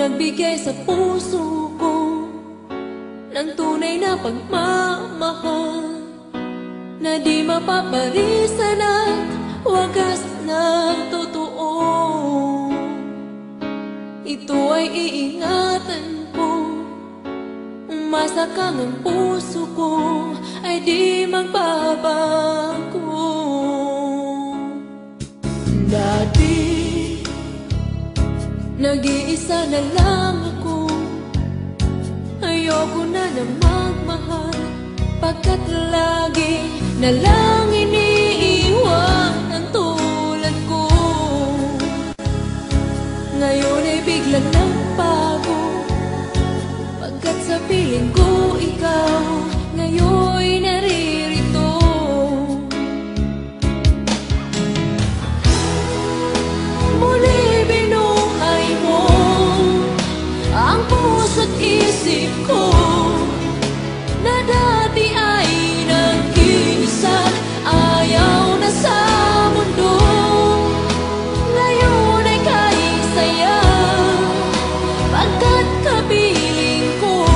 nagbigay sa puso ko ng tunay na pagmamahal na di mapaparisan at wagas na totoo. Ito ay iingatan ko, umasa kang ang puso ko ay di magbabago. Dati nag-iisa na lang ako, ayoko na na magmahal, pagkat lagi na lang iniiwan ang tulad ko. Ngayon ay biglang nagbago, pagkat sa piling ko ikaw ngayon naririto. Muli binuhay mo ang puso't isip ko na dati ay nag-iisa, ayaw na sa mundo. Ngayon ay kahit saya, pagkat kapiling ko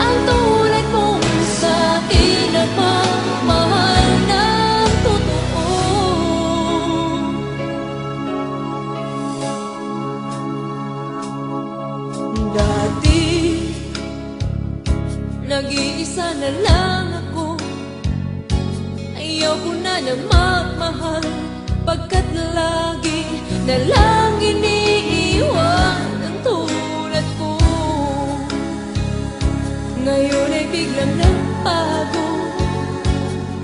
ang tulad mong sa'kin at mamahal ng totoo. Dati nag-iisa na lang ako, ayaw ko na na magmahal, pagkat lagi na lang iniiwan ang tulad ko. Ngayon ay biglang nagbago,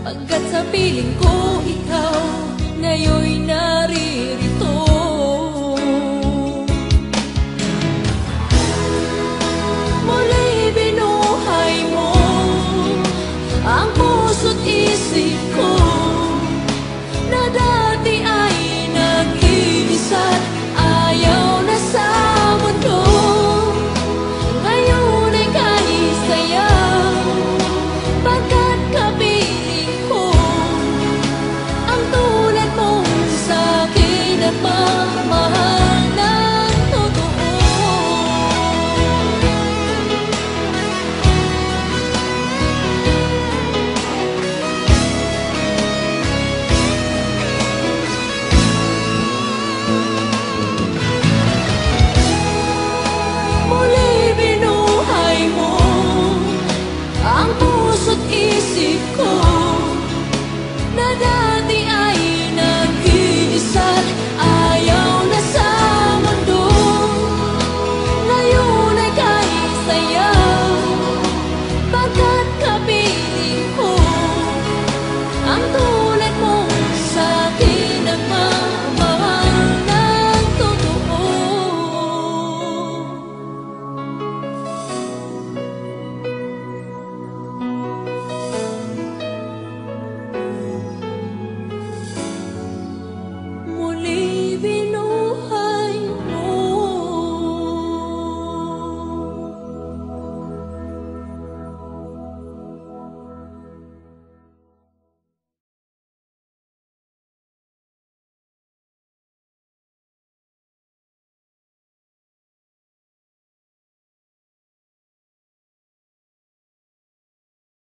pagkat sa piling ko ikaw ngayon naririto. Muli binuhay mo ang puso't isip ko na dati ay nag-iisa, ayaw na sa mundo. Ngayon ay kahit saya, pagkat kapiling ko ang tulad mong sa'kin at mamahal ng totoo. Muli binuhay mo ang puso't isip ko